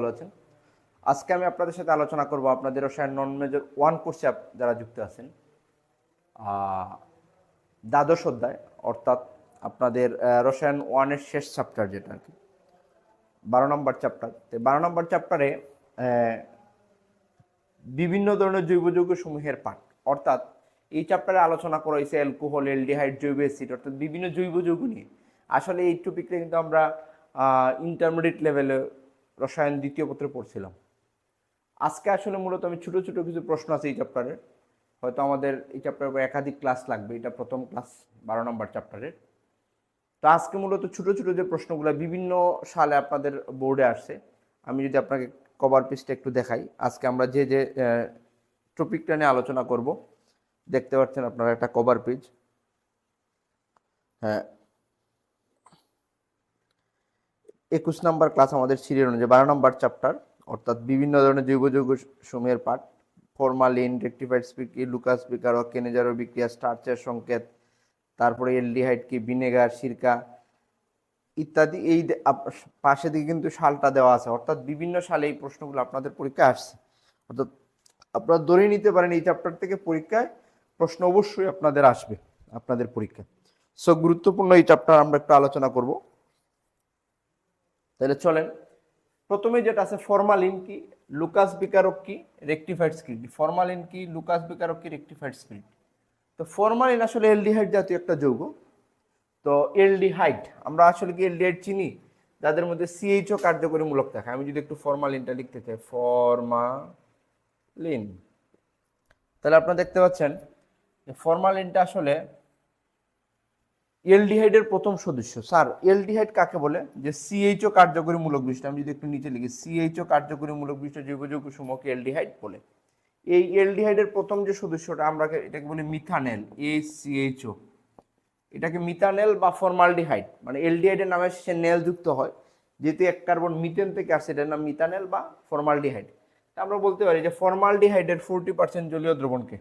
ভালো আছেন। আজকে আমি আপনাদের সাথে আলোচনা করব আপনাদের রসায়ন নন মেজর 1 কোর্সে যারা যুক্ত আছেন, দ্বাদশ অধ্যায় অর্থাৎ আপনাদের রসায়ন 1-এর শেষ চ্যাপ্টার, যেটা আর কি 12 নম্বর চ্যাপ্টার। তো 12 নম্বর চ্যাপ্টারে বিভিন্ন ধরনের জৈব যৌগ সমূহের পাঠ, অর্থাৎ এই চ্যাপ্টারে আলোচনা করা হয়েছে অ্যালকোহল, অ্যালডিহাইড, জৈব অ্যাসিড অর্থাৎ বিভিন্ন জৈব যৌগ নিয়ে। আসলে এই টপিকটা কিন্তু আমরা ইন্টারমিডিয়েট লেভেলে রসায়ন দ্বিতীয় পত্রে পড়ছিলাম। আজকে আসলে মূলত আমি ছোটো ছোটো কিছু প্রশ্ন আছে এই চ্যাপ্টারের, হয়তো আমাদের এই চ্যাপ্টারের একাধিক ক্লাস লাগবে, এটা প্রথম ক্লাস 12 নম্বর চ্যাপ্টারের। তো আজকে মূলত ছোটো ছোটো যে প্রশ্নগুলো বিভিন্ন সালে আপনাদের বোর্ডে আসছে, আমি যদি আপনাকে কভার পেজটা একটু দেখাই। আজকে আমরা যে যে টপিকটা নিয়ে আলোচনা করব, দেখতে পাচ্ছেন আপনারা একটা কভার পেজ। হ্যাঁ, 21 নম্বর ক্লাস আমাদের সিরিয়াল অনুযায়ী 12 নম্বর চ্যাপ্টার অর্থাৎ বিভিন্ন ধরনের জৈব যৌগ সমূহের পাঠ, ফরমালিন, রেকটিফাইড স্পিকি, লুকাস বিকারক, কেনেজারো বিক্রিয়া, স্টার্চের সংকেত, তারপরে এলডিহাইড কি, ভিনেগার, সিরকা ইত্যাদি। এই পাশে দিকে কিন্তু সালটা দেওয়া আছে, অর্থাৎ বিভিন্ন সালে এই প্রশ্নগুলো আপনাদের পরীক্ষায় আসছে। অর্থাৎ আপনারা ধরে নিতে পারেন এই চ্যাপ্টার থেকে পরীক্ষায় প্রশ্ন অবশ্যই আপনাদের আসবে আপনাদের পরীক্ষায়। সো গুরুত্বপূর্ণ এই চ্যাপ্টার আমরা একটু আলোচনা করব। তাহলে চলেন, প্রথমে যেটা আছে ফরমালিন কি, লুকাস বিকারক কি, রেকটিফাইড স্পিরিট। ফরমালিন কি, লুকাস বিকারক কি, রেকটিফাইড স্পিরিট। তো ফরমালিন আসলে এলডিহাইড জাতীয় একটা যৌগ। তো এলডিহাইড, আমরা আসলে কি এলডিহাইড চিনি যাদের মধ্যে সিএইচও কার্যকরী মূলক থাকে। আমি যদি একটু ফরমালিনটা লিখতে চাই, ফরমালিন, তাহলে আপনারা দেখতে পাচ্ছেন যে ফরমালিনটা আসলে এলডিহাইডের প্রথম সদস্য। স্যার এলডিহাইড কাকে বলে? যে সিএইচও কার্যকরী মূলক বিশিষ্ট। আমি যদি একটু নিচে লিখি, সিএইচও কার্যকরী মূলক বিশিষ্ট জৈব যৌগ সমূহকে এলডিহাইড বলে। এই এলডিহাইডের প্রথম যে সদস্যটা আমরা এটাকে বলি মিথানেল, এসিএইচও। এটাকে মিথানেল বা ফরমালডিহাইড, মানে এলডিহাইডের নামে সে নেল যুক্ত হয়, যেহেতু এক কার্বন মিথেন থেকে আসছে, এটার নাম মিথানেল বা ফরমালডিহাইড। আমরা বলতে পারি যে ফরমালডিহাইডের 40% জলীয় দ্রবণকে,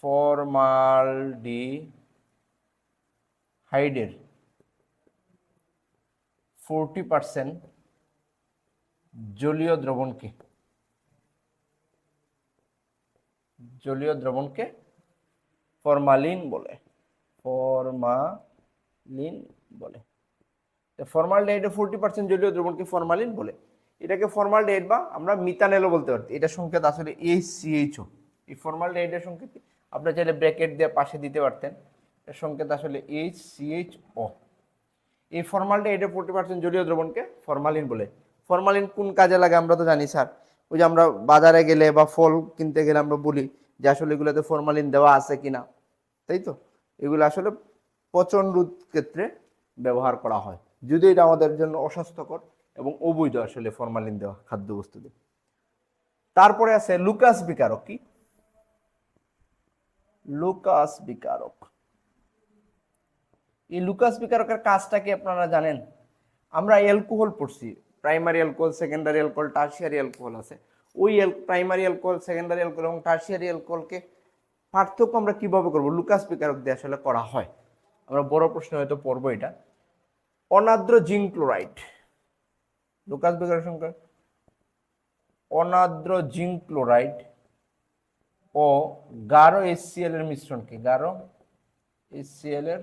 ফরমালডিহাইডের 40% জলীয় দ্রবণকে ফরমালিন বলে। ফরমালডিহাইডের 40% জলীয় দ্রবণকে ফরমালিন বলে। এটাকে ফরমালডিহাইড বা আমরা মিথানেলও বলতে পারি। এটা সংকেত আসলে HCHO। এই ফরমালডিহাইডের সংকেত আপনি চাইলে ব্র্যাকেট দিয়ে পাশে দিতে পারতেন। এর সংকেত আসলে HCHO। এই ফরমালডিহাইডের 40% জলীয় দ্রবণকে ফরমালিন বলে। ফরমালিন কোন কাজে লাগে আমরা তো জানি স্যার, ওই যে আমরা বাজারে গেলে বা ফল কিনতে গেলে আমরা বলি যে আসলে এগুলোতে ফরমালিন দেওয়া আছে কিনা, তাই তো? এগুলো আসলে পচন রোধ ক্ষেত্রে ব্যবহার করা হয়, যদি এটা আমাদের জন্য অস্বাস্থ্যকর এবং অবৈধ আসলে ফরমালিন দেওয়া খাদ্যবস্তুতে। তারপরে আছে লুকাস বিকারক কি, লুকাস বিকারক। এই লুকাস বিকারকের কাজটা কি আপনারা জানেন? আমরা অ্যালকোহল পড়ছি, primary alcohol, secondary alcohol, tertiary alcohol আছে। ওই প্রাইমারি অ্যালকোহল, সেকেন্ডারি অ্যালকোহল এবং টারশিয়ারি অ্যালকোহলকে পার্থক্য আমরা কিভাবে করব? লুকাস বিকারক দিয়ে আসলে করা হয়। আমরা বড় প্রশ্ন হয়তো পড়বো এটা। অনাদ্র জিঙ্ক ক্লোরাইড, লুকাস বিকারক সংখ্যা অনাদ্র জিঙ্ক ক্লোরাইড ও গাঢ় HCl এর মিশ্রণকে, গাঢ় HCl এর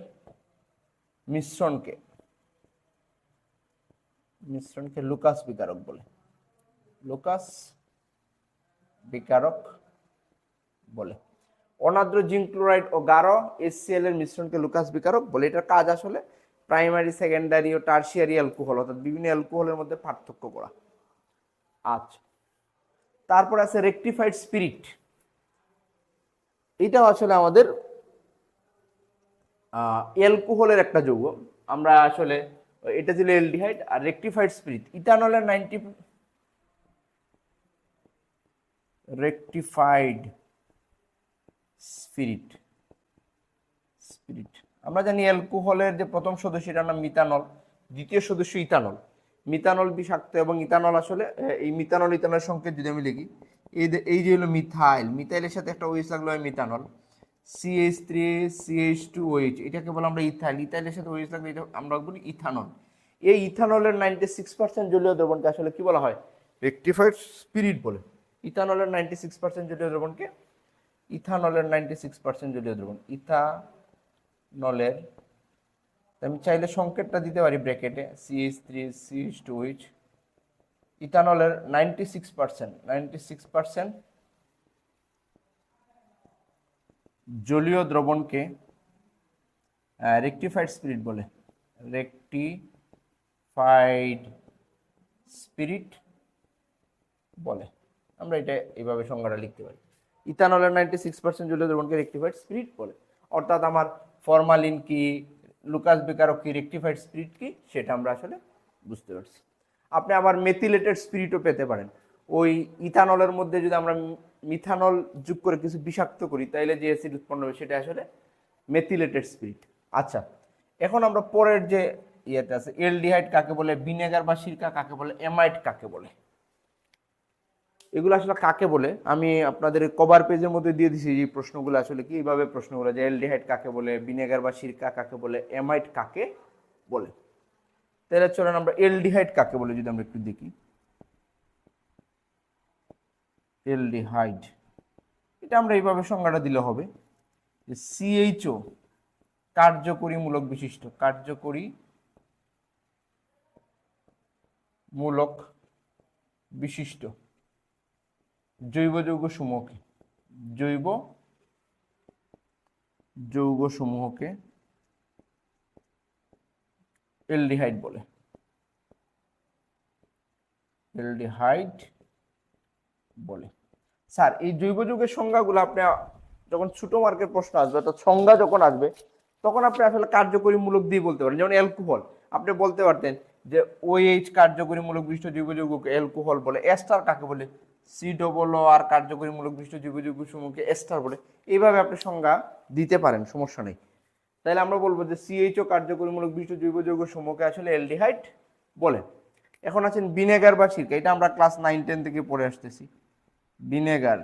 মিশ্রণকে লুকাস বিকারক বলে। লুকাস বিকারক বলে। অনাদ্র জিঙ্ক ক্লোরাইড ও গাঢ় HCl এর মিশ্রণকে লুকাস বিকারক বলে। এটার কাজ আসলে প্রাইমারি, সেকেন্ডারি ও টারশিয়ারি অ্যালকোহল অর্থাৎ বিভিন্ন অ্যালকোহলের মধ্যে পার্থক্য করা। আচ্ছা, তারপর আছে রেকটিফাইড স্পিরিট। এটাও আসলে আমাদের অ্যালকোহলের একটা যৌগ। আমরা আসলে এটা ছিল এলডিহাইড, আর রেকটিফাইড স্পিরিট ইথানলের 90 রেকটিফাইড স্পিরিট। আমরা জানি অ্যালকোহলের যে প্রথম সদস্য এটার নাম মিথানল, দ্বিতীয় সদস্য ইথানল। মিথানল বিষাক্ত এবং ইথানল আসলে এই ইথানলের সংকেত যদি আমি লিখি, এই যে হলো মিথাইলের সাথে একটা ওএইচ লাগলো হয় মিথানল, CH3CH2OH, এটাকে বলে আমরা ইথাইলের সাথে ওএইচ লাগলে এটা আমরা বলি ইথানল। এই ইথানলের 96% জলীয় দ্রবণকে আসলে কি বলা হয়? রেকটিফাইড স্পিরিট বলে। ইথানলের 96% জলীয় দ্রবণকে ইথানলের 96% জলীয় দ্রবণ ইথানলের, আমি চাইলে সংকেতটা দিতে পারি ব্র্যাকেটে CH3CH2OH। ইথানলের 96% জলীয় দ্রবণকে রেকটিফাইড স্পিরিট বলে। রেকটিফাইড স্পিরিট বলে। আমরা এটা এইভাবে সংজ্ঞাটা লিখতে পারি, ইথানলের 96% জলীয় দ্রবণকে রেকটিফাইড স্পিরিট বলে। অর্থাৎ আমার ফরমালিন কি, লুকাস বেকারক কি, রেকটিফাইড স্পিরিট কি, সেটা আমরা আসলে বুঝতে পারছি। আপনি আবার মেথিলেটেড স্পিরিটও পেতে পারেন। ওই ইথানলের মধ্যে যদি আমরা মিথানল যোগ করে কিছু বিষাক্ত করি, তাইলে যে অ্যাসিড উৎপন্ন হবে সেটা আসলে মেথিলেটেড স্পিরিট। আচ্ছা, এখন আমরা পরের যে ইয়েতে আছে, এলডিহাইড কাকে বলে, ভিনেগার বা সিরকা কাকে বলে, অ্যামাইড কাকে বলে, এগুলো আসলে কাকে বলে আমি আপনাদের কভার পেজের মধ্যে দিয়ে দিছি। এই প্রশ্নগুলো আসলে কি, এইভাবে প্রশ্নগুলো যে এলডিহাইড কাকে বলে, ভিনেগার বা সিরকা কাকে বলে, অ্যামাইড কাকে বলে। তাহলে চলেন আমরা এলডিহাইড কাকে বলে যদি আমরা একটু দেখি। এলডিহাইড, এটা আমরা এইভাবে সংজ্ঞাটা দিলে হবে যে CHO কার্যকরী মূলক বিশিষ্ট, কার্যকরী মূলক বিশিষ্ট জৈব যৌগ সমূহকে, জৈব যৌগ সমূহকে এলডিহাইড বলে। এলডিহাইড বলে। স্যার এই জৈব যৌগের সংজ্ঞাগুলো আপনি যখন ছোট মার্কের প্রশ্ন আসবে, অর্থাৎ সংজ্ঞা যখন আসবে, তখন আপনি আসলে কার্যকরী মূলক দিয়ে বলতে পারেন। যেমন অ্যালকোহল, আপনি বলতে পারতেন যে OH কার্যকরী মূলক বিশিষ্ট জৈব যৌগকে অ্যালকোহল বলে। এস্টার কাকে বলে, COOR কার্যকরী মূলক বিশিষ্ট জৈব যৌগ সমূহকে এস্টার বলে। এইভাবে আপনি সংজ্ঞা দিতে পারেন, সমস্যা নেই। তাহলে আমরা বলবো যে CHO কার্যকরী মূলক বিশিষ্ট জৈব যৌগ সমূহকে আসলে এলডিহাইড বলে। এখন আছেন ভিনেগার বা সিরকা, এটা আমরা ক্লাস 9-10 থেকে পড়ে আসতেছি। ভিনেগার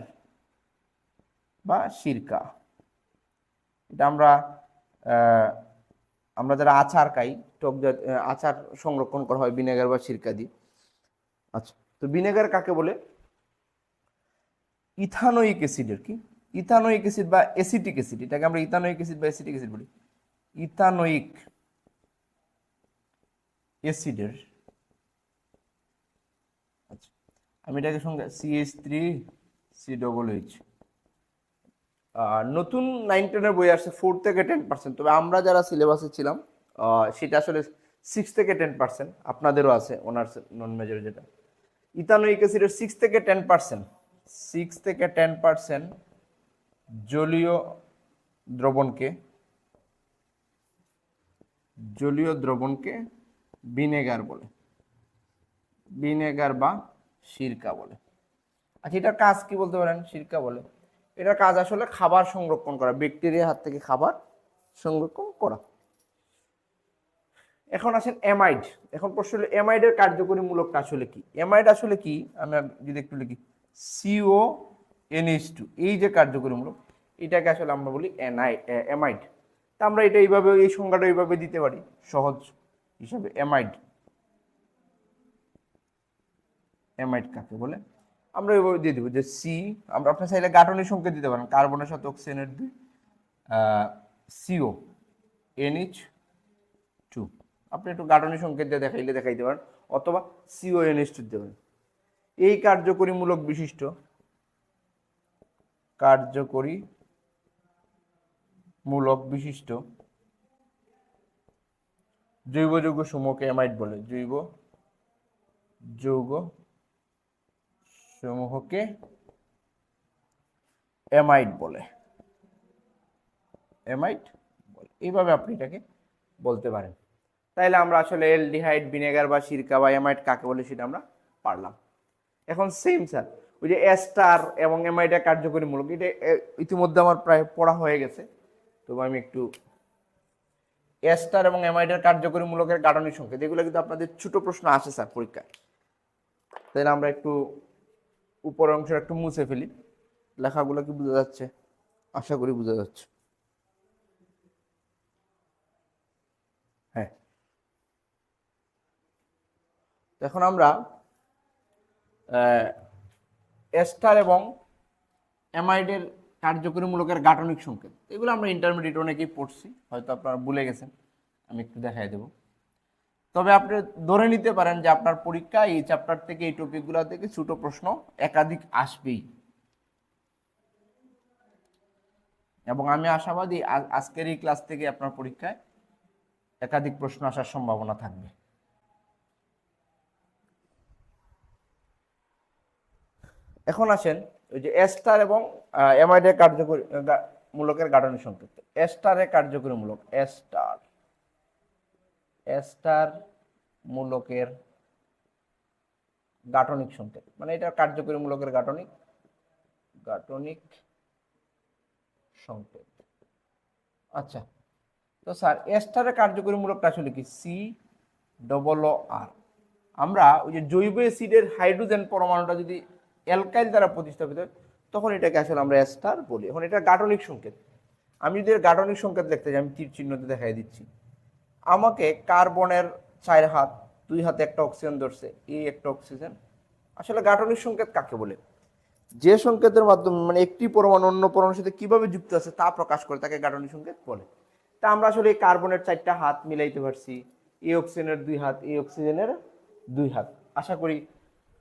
বা সিরকা, এটা আমরা যারা আচার খাই, টক আচার সংরক্ষণ করা হয় ভিনেগার বা সিরকা দিয়ে। আচ্ছা, তো ভিনেগার কাকে বলে? ইথানোয়িক অ্যাসিডের কি, ইথানোয়িক অ্যাসিড বা অ্যাসিটিক অ্যাসিড, এটাকে আমরা ইথানোয়িক অ্যাসিড বা অ্যাসিটিক অ্যাসিড বলি। ইথানোয়িক অ্যাসিডের, আচ্ছা আমি এটাকে সঙ্গে CH3COOH। নতুন 9-10 বই আসছে 4 থেকে 10%, তবে আমরা যারা সিলেবাসে ছিলাম সেটা আসলে 6 থেকে 10%। আপনাদেরও আছে অনার্স নন মেজরে, যেটা ইথানোয়িক অ্যাসিডের 6 থেকে 10%, 6 থেকে 10% জলীয় দ্রবণকে, জলীয় দ্রবণকে ভিনেগার বলে, ভিনেগার বা সিরকা বলে। আচ্ছা, এটার কাজ কি বলতে পারেন? সিরকা বলে এটার কাজ আসলে খাবার সংরক্ষণ করা, ব্যাকটেরিয়ার হাত থেকে খাবার সংরক্ষণ করা। এখন আসেন অ্যামাইড। এখন প্রশ্ন হলো অ্যামাইডের কার্যকরী মূলকটা আসলে কি? অ্যামাইড আসলে কি, আমি যদি একটু লিখি CONH2, এই যে কার্যকরী মূলক, এটাকে আসলে আমরা বলি অ্যামাইড। তা আমরা এটা এইভাবে, এই সংজ্ঞাটা এইভাবে দিতে পারি সহজ হিসাবে। অ্যামাইড, অ্যামাইড কাকে বলে আমরা এইভাবে দিয়ে দেবো যে আমরা, আপনি চাইলে গাঠনিক সংকেত দিতে পারেন, কার্বনের সাথে অক্সিজেনের 2 CONH2, আপনি একটু গাঠনিক সংকেত দিয়ে দেখাইতে পারেন, অথবা CONH2 দিতে পারেন। এই কার্যকরী মূলক বিশিষ্ট, কার্যকরী মূলক বিশিষ্ট জৈব যৌগ সমূহকে অ্যামাইড বলে, জৈব যৌগ সমূহকে অ্যামাইড বলে, অ্যামাইড বলে। এইভাবে আপনি এটাকে বলতে পারেন। তাইলে আমরা আসলে এলডিহাইড, ভিনেগার বা সিরকা বা অ্যামাইড কাকে বলে সেটা আমরা পারলাম। এখন সেম স্যার, ওই যে এস্টার এবং অ্যামাইডের কার্যকরী মূলক, এটা ইতিমধ্যে আমার প্রায় পড়া হয়ে গেছে, তবে আমি একটু এস্টার এবং অ্যামাইডের কার্যকরী মূলকের গাঠনিক সংকেত, এগুলো কিন্তু আপনাদের ছোট প্রশ্ন আসে স্যার পরীক্ষায়। তাহলে আমরা একটু উপরের অংশ একটু মুছে ফেলি। লেখাগুলো কি বোঝা যাচ্ছে? আশা করি বোঝা যাচ্ছে। হ্যাঁ, এখন আমরা এস্টার এবং অ্যামাইডের কার্যকরী মূলকের গাঠনিক সংকেত, এগুলো আমরা ইন্টারমিডিয়েট অনেকেই পড়ছি, হয়তো আপনারা ভুলে গেছেন, আমি একটু দেখাই দেব। তবে আপনি ধরে নিতে পারেন যে আপনার পরীক্ষা এই চ্যাপ্টার থেকে, এই টপিকগুলো থেকে ছোট প্রশ্ন একাধিক আসবেই, এবং আমি আশাবাদী আজকের এই ক্লাস থেকে আপনার পরীক্ষায় একাধিক প্রশ্ন আসার সম্ভাবনা থাকবে। এখন আসেন ওই যে এস্টার এবং অ্যামাইডের কার্যকরী মূলকের গাঠনিক সংকেত। এস্টারের কার্যকরী মূলক, এস্টার মূলকের গাঠনিক সংকেত, মানে এটা কার্যকরী মূলকের গাঠনিক সংকেত। আচ্ছা, তো স্যার এস্টারের কার্যকরী মূলকটা আসলে কি? COOR। আমরা ওই যে জৈব অ্যাসিডের হাইড্রোজেন পরমাণুটা যদি অ্যালকাইল দ্বারা প্রতিস্থাপিত হয় তখন এটাকে আসলে আমরা এস্টার বলি। এখন এটা গাঠনিক সংকেত। আমি যদি এর গাঠনিক সংকেত লিখতে যাই, আমি তীর চিহ্নতে দেখাই দিচ্ছি। আমাকে কার্বনের 4 হাত, 2 হাতে একটা অক্সিজেন ধরছে, এই একটা অক্সিজেন। আসলে গাঠনিক সংকেত কাকে বলে? যে সংকেতের মাধ্যমে মানে একটি পরমাণু অন্য পরমাণুর সাথে কিভাবে যুক্ত আছে তা প্রকাশ করে, তাকে গাঠনিক সংকেত বলে। তা আমরা আসলে এই কার্বনের 4টা হাত মিলাইতে পারছি, এই অক্সিজেনের 2 হাত, এই অক্সিজেনের 2 হাত। আশা করি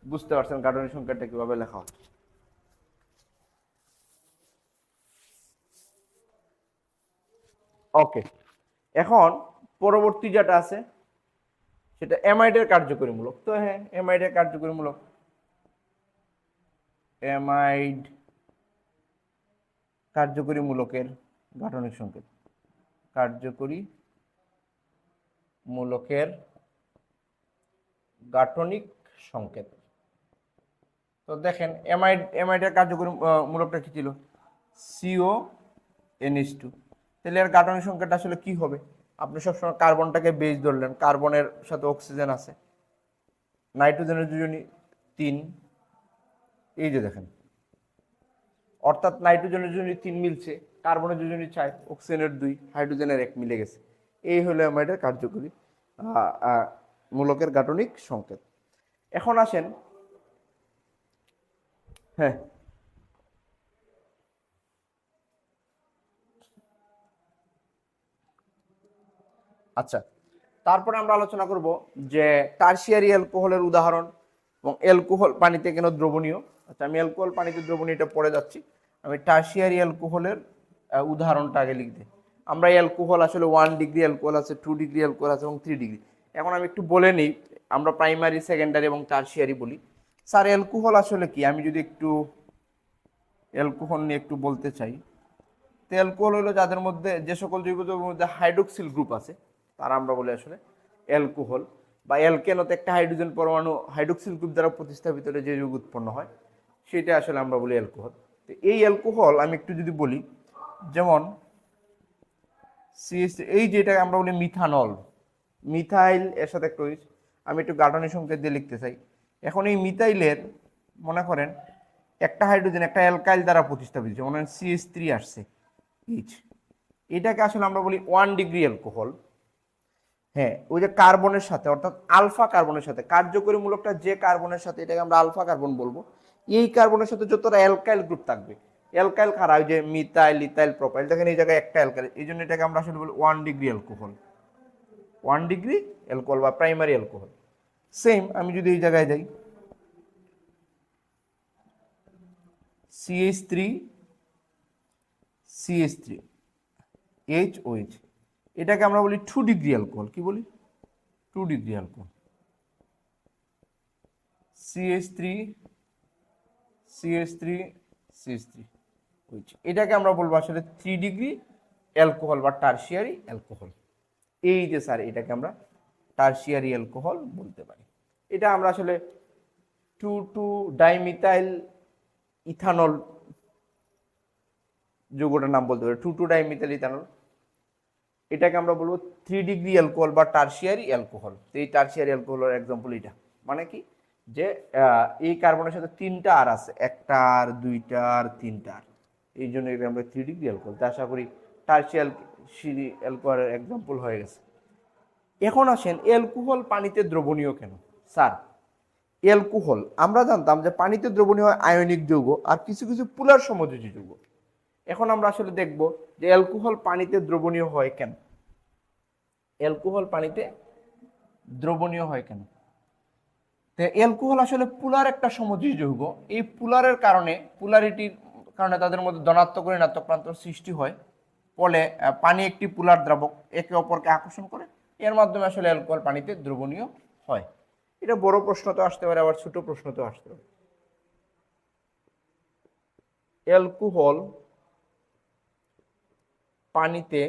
বুঝতে পারছেন গাঠনিক সংকেতটা কিভাবে লেখা হয়। ওকে, এখন পরবর্তী যেটা আছে সেটা অ্যামাইডের কার্যকরী মূলক। তো হ্যাঁ, অ্যামাইডের কার্যকরী মূলক, অ্যামাইড কার্যকরী মূলকের গাঠনিক সংকেত, কার্যকরী মূলকের গাঠনিক সংকেত। তো দেখেন অ্যামাইডের কার্যকরী মূলকটা কি ছিল? CONH2। তাহলে এর গাঠনিক সংকেতটা আসলে কি হবে? আপনি সবসময় কার্বনটাকে বেস ধরলেন, কার্বনের সাথে অক্সিজেন আছে, নাইট্রোজেনের যোজনী 3, এই যে দেখেন, অর্থাৎ নাইট্রোজেনের যোজনী 3 মিলছে, কার্বনের যোজনী 4, অক্সিজেনের 2, হাইড্রোজেনের 1 মিলে গেছে। এই হলো অ্যামাইডের কার্যকরী মূলকের গাঠনিক সংকেত। এখন আসেন, হ্যাঁ আচ্ছা, তারপরে আমরা আলোচনা করব যে টারশিয়ারি অ্যালকোহলের উদাহরণ এবং অ্যালকোহল পানিতে কেন দ্রবণীয়। আচ্ছা, আমি অ্যালকোহল পানিতে দ্রবণীয়টা পড়ে যাচ্ছি, আমি টারশিয়ারি অ্যালকোহলের উদাহরণটা আগে লিখতে। আমরা অ্যালকোহল আসলে 1 ডিগ্রি অ্যালকোহল আছে, 2 ডিগ্রি অ্যালকোহল আছে এবং 3 ডিগ্রি। এখন আমি একটু বলে নিই, আমরা প্রাইমারি, সেকেন্ডারি এবং টারশিয়ারি বলি। স্যার অ্যালকোহল আসলে কি? আমি যদি একটু অ্যালকোহল নিয়ে একটু বলতে চাই, তো অ্যালকোহল হলো যাদের মধ্যে, যে সকল জৈব যৌগের মধ্যে হাইড্রোক্সিল গ্রুপ আছে তারা আমরা বলি আসলে অ্যালকোহল। বা অ্যালকেনতে একটা হাইড্রোজেন পরমাণু হাইড্রোক্সিল গ্রুপ দ্বারা প্রতিস্থাপিত হলে যে যৌগ উৎপন্ন হয় সেটা আসলে আমরা বলি অ্যালকোহল। তো এই অ্যালকোহল আমি একটু যদি বলি, যেমন এই যেটাকে আমরা বলি মিথানল, মিথাইল এর সাথে একটা আমি একটু গাঠনিক সংকেত দিয়ে লিখতে চাই। এখন এই মিথাইলের মনে করেন একটা হাইড্রোজেন একটা অ্যালকাইল দ্বারা প্রতিস্থাপিত, মনে করেন CH3 আসছে, এটাকে আসলে আমরা বলি 1 ডিগ্রি অ্যালকোহল। হ্যাঁ, ওই যে কার্বনের সাথে, অর্থাৎ আলফা কার্বনের সাথে, কার্যকরী মূলকটা যে কার্বনের সাথে, এটাকে আমরা আলফা কার্বন বলবো। এই কার্বনের সাথে যতটা অ্যালকাইল গ্রুপ থাকবে, অ্যালকাইল খারা, ওই যে মিথাইল, ইথাইল, প্রোপাইল, দেখেন এই জায়গায় একটা অ্যালকাইল, এই জন্য এটাকে আমরা আসলে বলি 1 ডিগ্রি অ্যালকোহল, 1 ডিগ্রি অ্যালকোহল বা প্রাইমারি অ্যালকোহল। সেম আমি যদি এই জায়গায় যাই, CH3 CH3 HOH, এটাকে আমরা বলি 2 ডিগ্রি অ্যালকোহল। কি বলি? 2 degree alcohol. CH3 CH3 CH3, এটাকে আমরা বলবো আসলে 3 ডিগ্রি অ্যালকোহল বা টারশিয়ারি অ্যালকোহল। এই যে স্যার, এটাকে আমরা টারশিয়ারি অ্যালকোহল বলতে পারি। এটা আমরা আসলে 2,2 ডাইমিথাইল ইথানল যৌগটার নাম বলতে পারি, 2,2 ডাইমিথাইল ইথানল। এটাকে আমরা বলবো 3 ডিগ্রি অ্যালকোহল বা টারশিয়ারি অ্যালকোহল। এই টারশিয়ারি অ্যালকোহলের এক্সাম্পল এটা, মানে কি যে এই কার্বনের সাথে 3টা আর আছে, একটা আর, 2টা আর, 3টা আর, এই জন্য এটা আমরা 3 ডিগ্রি অ্যালকোহল। তো আশা করি টারশিয়ারি অ্যালকোহলের এক্সাম্পল হয়ে গেছে। এখন আসেন অ্যালকোহল পানিতে দ্রবণীয় কেন? স্যার অ্যালকোহল আমরা জানতাম যে পানিতে দ্রবণীয় হয় আয়নিক যৌগ আর কিছু কিছু পুলার সমযোজী যৌগ। এখন আমরা আসলে দেখব যে অ্যালকোহল পানিতে দ্রবণীয় হয় কেন। অ্যালকোহল পানিতে দ্রবণীয় হয় কেন? তো অ্যালকোহল আসলে পুলার একটা সমযোজী যৌগ। এই পুলারের কারণে, পুলারিটির কারণে তাদের মধ্যে ধনাত্মক ও ঋণাত্মক প্রান্তর সৃষ্টি হয়। ফলে পানি একটি পুলার দ্রাবক, একে অপরকে আকর্ষণ করে, এর মাধ্যমে আসলে অ্যালকোহল পানিতে দ্রবণীয় হয়। এটা বড় প্রশ্ন তো আসতে পারে, আবার ছোট প্রশ্ন তো আসতে পারে। অ্যালকোহল পানিতে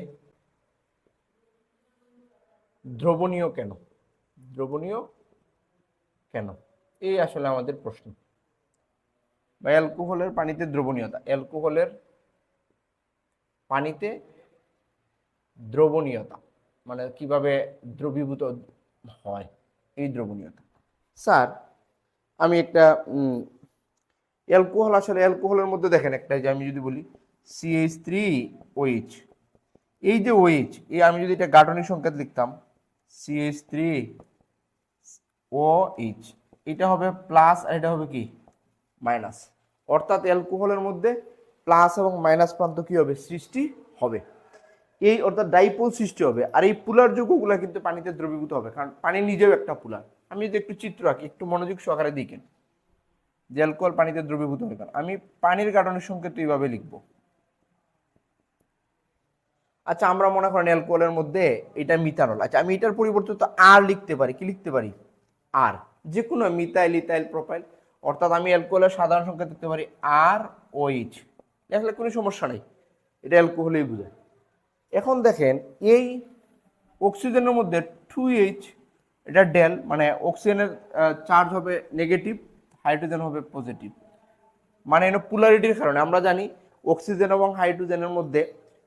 দ্রবণীয় কেন? দ্রবণীয় কেন, এই আসলে আমাদের প্রশ্ন। বা অ্যালকোহলের পানিতে দ্রবণীয়তা, অ্যালকোহলের পানিতে দ্রবণীয়তা মানে কিভাবে দ্রবীভূত হয় এই দ্রবণীয়তা। স্যার আমি একটা অ্যালকোহল, আসলে অ্যালকোহলের মধ্যে দেখেন একটা, যে আমি যদি বলি CH3OH, এই যে OH, এই আমি যদি এটা গাঠনিক সংকেত লিখতাম CH3OH, এটা হবে প্লাস আর এটা হবে কি মাইনাস। অর্থাৎ অ্যালকোহলের মধ্যে প্লাস এবং মাইনাস প্রান্ত কি হবে, সৃষ্টি হবে। এই অর্থাৎ ডাইপোল সৃষ্টি হবে। আর এই পুলার যৌগগুলো কিন্তু পানিতে দ্রবীভূত হবে, কারণ পানি নিজেও একটা পুলার। আমি যদি একটু চিত্র আঁকি, একটু মনোযোগ সহকারে দেখেন যে অ্যালকোহল পানিতে দ্রবীভূত হবে কেন। আমি পানির গাঠনিক সংকেত এইভাবে লিখবো। আচ্ছা আমরা মনে করেন অ্যালকোহলের মধ্যে এটা মিথানল, আচ্ছা আমি এটার পরিবর্তে তো আর লিখতে পারি, কি লিখতে পারি, আর, যে কোনো মিথাইল, ইথাইল, প্রোপাইল। অর্থাৎ আমি অ্যালকোহলের সাধারণ সংকেত লিখতে পারি ROH, আসলে কোনো সমস্যা নেই, এটা অ্যালকোহলেই বোঝায়। এখন দেখেন এই অক্সিজেনের মধ্যে 2H, এটা ডেল, মানে অক্সিজেনের চার্জ হবে নেগেটিভ, হাইড্রোজেন হবে পজিটিভ। মানে এটা পোলারিটির কারণে। আমরা জানি অক্সিজেন এবং হাইড্রোজেনের মধ্যে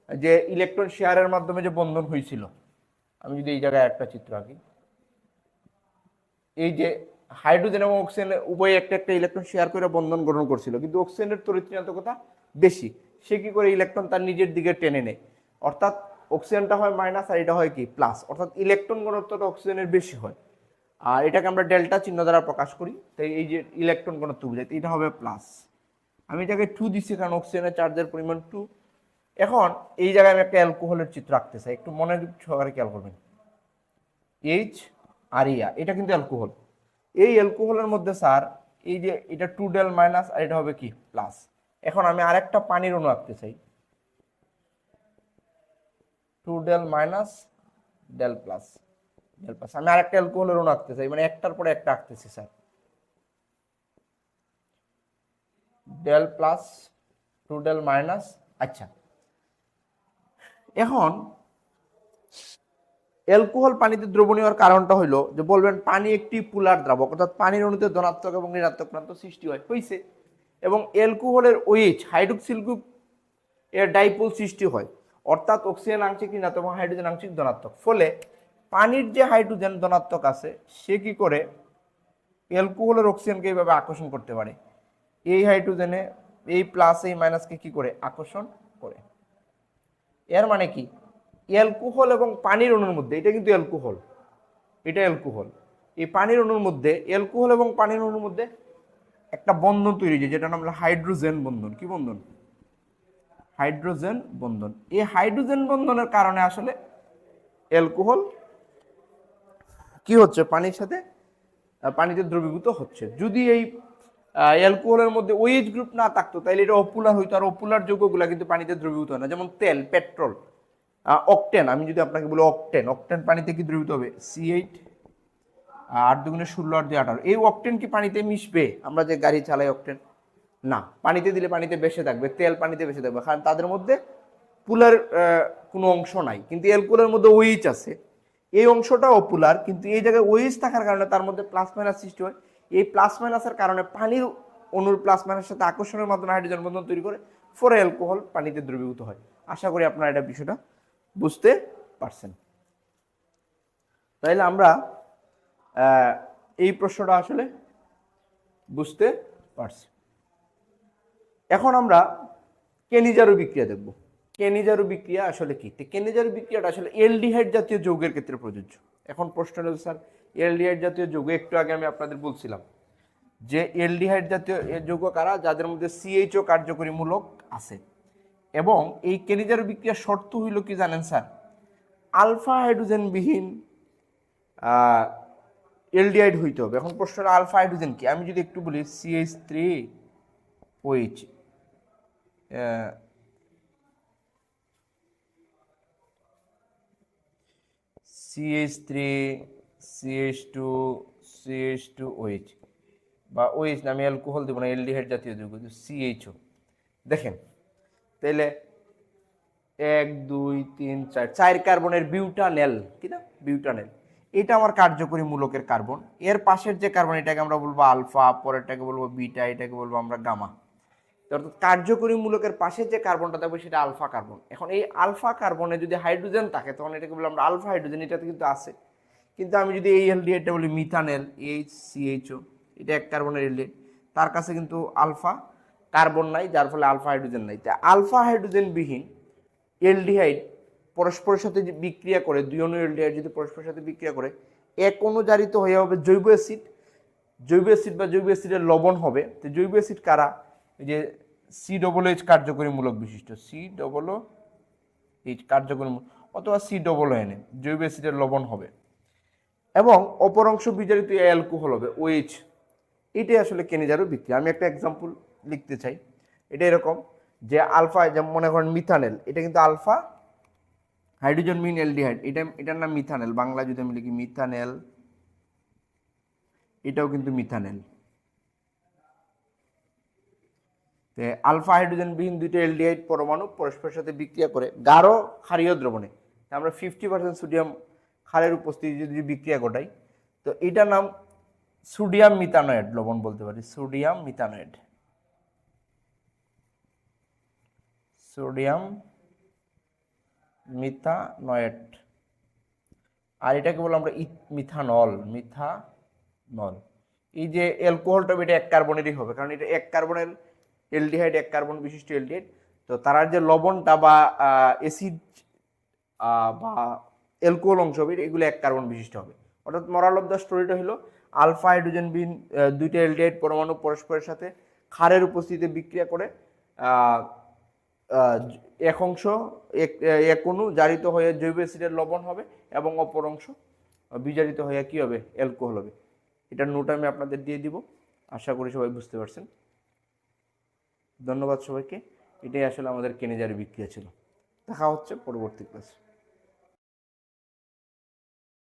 যে ইলেকট্রন শেয়ারের মাধ্যমে যে বন্ধন হয়েছিল, আমি যদি এই জায়গায় একটা চিত্র আঁকি, এই যে হাইড্রোজেন এবং অক্সিজেন উভয় একটা একটা ইলেকট্রন শেয়ার করে বন্ধন গ্রহণ করছিল, কিন্তু অক্সিজেনের তড়িৎ ঋণাত্মকতা বেশি, সে কি করে ইলেকট্রন তার নিজের দিকে টেনে নেয়। অর্থাৎ অক্সিজেনটা হয় মাইনাস আর এটা হয় কি প্লাস, অর্থাৎ ইলেকট্রন ঘনত্বটা অক্সিজেনের বেশি হয়। আর এটাকে আমরা ডেল্টা চিহ্ন দ্বারা প্রকাশ করি, তাই এই যে ইলেকট্রন ঘনত্ব বুঝাই, এটা হবে প্লাস। আমি এটাকে 2 দিচ্ছি কারণ অক্সিজেনের চার্জের পরিমাণ 2। এখন এই জায়গায় আমি একটা অ্যালকোহলের চিত্র আঁকতে চাই, একটু মনোযোগ সহকারে খেয়াল করবেন। এইচ আর ইয়া, এটা কিন্তু অ্যালকোহল। এই অ্যালকোহলের মধ্যে স্যার এই যে এটা 2 ডেল মাইনাস আর এটা হবে কি প্লাস। এখন আমি আরেকটা পানির অণু আঁকতে চাই, 2 del minus del plus del plus. আমি আরেকটা অ্যালকোহলের অণু আঁকতে চাই, মানে একটার পরে একটা আঁকতেছি sir, del plus 2 del minus. আচ্ছা এখন অ্যালকোহল পানিতে দ্রবণীয় হওয়ার কারণটা হলো যে বলবেন পানি একটি পুলার দ্রাবক, অর্থাৎ পানির অণুতে ধনাত্মক এবং ঋণাত্মক প্রান্ত সৃষ্টি হয়েছে, এবং অ্যালকোহলের OH হাইড্রোক্সিল গ্রুপ এর ডাইপোল সৃষ্টি হয়, অর্থাৎ অক্সিজেন আংশিক ঋণাত্মক এবং হাইড্রোজেন আংশিক ধনাত্মক। ফলে পানির যে হাইড্রোজেন ধনাত্মক আছে সে কি করে অ্যালকোহলের অক্সিজেনকে এইভাবে আকর্ষণ করতে পারে, এই হাইড্রোজেনে এই প্লাস এই মাইনাসকে কি করে আকর্ষণ করে। এর মানে কি অ্যালকোহল এবং পানির অণুর মধ্যে, এটা কিন্তু অ্যালকোহল, এটা অ্যালকোহল, এই পানির অণুর মধ্যে অ্যালকোহল এবং পানির অণুর মধ্যে একটা বন্ধন তৈরি হয় যেটা নাম হলো হাইড্রোজেন বন্ধন। কি বন্ধন? হাইড্রোজেন বন্ধন। এই হাইড্রোজেন বন্ধনের কারণে আসলে অ্যালকোহল কি হচ্ছে, পানির সাথে পানিতে দ্রবীভূত হচ্ছে। যদি এই অ্যালকোহলের মধ্যে OH গ্রুপ না থাকতো তাহলে এটা অপুলার হইতো, আর অপুলার যৌগগুলো কিন্তু পানিতে দ্রবীভূত হয় না, যেমন তেল, পেট্রোল, অকটেন। আমি যদি আপনাকে বলি অকটেন, অকটেন পানিতে কি দ্রবীভূত হবে, C8 8 দুগুণে 16 আর 2 18। এই অকটেন কি পানিতে মিশবে? আমরা যে গাড়ি চালাই অকটেন, না, পানিতে দিলে পানিতে বেশি থাকবে, তেল পানিতে বেশি থাকবে, কারণ তাদের মধ্যে পুলার কোনো অংশ নাই। কিন্তু অ্যালকোহলের মধ্যে OH আছে, এই অংশটা অপুলার, কিন্তু এই জায়গায় OH থাকার কারণে তার মধ্যে প্লাস মাইনাস সৃষ্টি হয়। এই প্লাস মাইনাসের কারণে পানির অণুর প্লাস মাইনাসের সাথে আকর্ষণের মাধ্যমে হাইড্রোজেন বন্ধন তৈরি করে, ফলে অ্যালকোহল পানিতে দ্রবীভূত হয়। আশা করি আপনারা এটা বিষয়টা বুঝতে পারছেন। তাইলে আমরা এই প্রশ্নটা আসলে বুঝতে পারছি। এখন আমরা কেনিজারু বিক্রিয়া দেখব। কেনিজারু বিক্রিয়া আসলে কি? কেনিজারু বিক্রিয়াটা আসলে অ্যালডিহাইড জাতীয় যৌগের ক্ষেত্রে প্রযোজ্য। এখন প্রশ্ন হলো স্যার অ্যালডিহাইড জাতীয় যৌগ, একটু আগে আমি আপনাদের বলছিলাম যে এলডিহাইড জাতীয় যৌগ কারা, যাদের মধ্যে সিএইচও কার্যকরীমূলক আছে। এবং এই কেনিজার বিক্রিয়ার শর্ত হইল কি জানেন স্যার, আলফা হাইড্রোজেনবিহীন এলডিহাইড হইতে হবে। এখন প্রশ্নটা আলফা হাইড্রোজেন কি, আমি যদি একটু বলি CH3OH, CH3 CH2 CH2OH বা OH না, আমি অ্যালকোহল দেবো না, এলডিহাইড জাতীয় যৌগ CHO। দেখেন তাইলে 1 2 3 4 4 কার্বনের বিউটানেল, কি না বিউটানেল, এটা আমার কার্যকরী মূলকের কার্বন। এর পাশের যে কার্বন এটাকে আমরা বলবো আলফা, পরেরটাকে বলবো বিটা, এটাকে বলবো আমরা গামা। অর্থাৎ কার্যকরী মূলকের পাশে যে কার্বনটা থাকবে সেটা আলফা কার্বন। এখন এই আলফা কার্বনে যদি হাইড্রোজেন থাকে তখন এটাকে বলবো আমরা আলফা হাইড্রোজেন, এটাতে কিন্তু আছে। কিন্তু আমি যদি এই এলডিহাইডটা বলি মিথানেল HCHO, এটা এক কার্বনের এলডিহাইড, তার কাছে কিন্তু আলফা কার্বন নাই, যার ফলে আলফা হাইড্রোজেন নাই। তাই আলফা হাইড্রোজেন বিহীন এলডিহাইড পরস্পরের সাথে বিক্রিয়া করে, দুই অণু এলডিহাইড যদি পরস্পরের সাথে বিক্রিয়া করে এক অণুজারিত হয়ে হবে জৈব অ্যাসিড। জৈব অ্যাসিড বা জৈব অ্যাসিডের লবণ হবে। তো জৈব অ্যাসিড কারা, এই যে COOH কার্যকরীমূলক বিশিষ্ট, COOH কার্যকরী, অথবা COON জৈব অ্যাসিডের লবণ হবে। এবং অপর অংশ বিজারিত অ্যালকোহল হবে OH। এটাই আসলে কেনিজারও বিক্রিয়া। আমি একটা এক্সাম্পল লিখতে চাই, এটা এরকম যে আলফা, যেমন মনে করেন মিথানেল, এটা কিন্তু আলফা হাইড্রোজেন মিন এলডিহাইড, এটার নাম মিথানেল, বাংলা যদি আমি লিখি মিথানেল, এটাও কিন্তু মিথানেল। আলফা হাইড্রোজেন বিহীন দুইটা এলডিহাইড পরমাণু পরস্পরের সাথে বিক্রিয়া করে গাঢ় ক্ষারীয় দ্রবণে, আমরা 50% সোডিয়াম ক্ষারের উপস্থিতি যদি বিক্রিয়া ঘটাই, তো এটার নাম সোডিয়াম মিথানয়েড লবণ বলতে পারি, সোডিয়াম মিথানয়েড, সোডিয়াম মিথানয়েড। আর এটাকে বললাম আমরা মিথানল, মিথানল। এই যে অ্যালকোহলটা এটা এক কার্বনেরই হবে, কারণ এটা এক কার্বনের এলডিহাইড, এক কার্বন বিশিষ্ট এলডিহাইড। তো তার যে লবণটা বা অ্যাসিড বা অ্যালকোহল অংশ হবে এগুলো এক কার্বন বিশিষ্ট হবে। অর্থাৎ মরাল অফ দ্য স্টোরিটা হলো আলফা হাইড্রোজেন বিহীন দুইটা এলডিহাইড পরমাণু পরস্পরের সাথে ক্ষারের উপস্থিতিতে বিক্রিয়া করে এক অংশ এক অণু জারিত হয়ে জৈব অ্যাসিডের লবণ হবে এবং অপর অংশ বিজারিত হয়ে কি হবে, অ্যালকোহল হবে। এটার নোট আমি আপনাদের দিয়ে দিব, আশা করি সবাই বুঝতে পারছেন। ধন্যবাদ সবাইকে। এটাই আসলে আমাদের কেনিজারের বিক্রিয়া ছিল। দেখা হচ্ছে পরবর্তী ক্লাসে।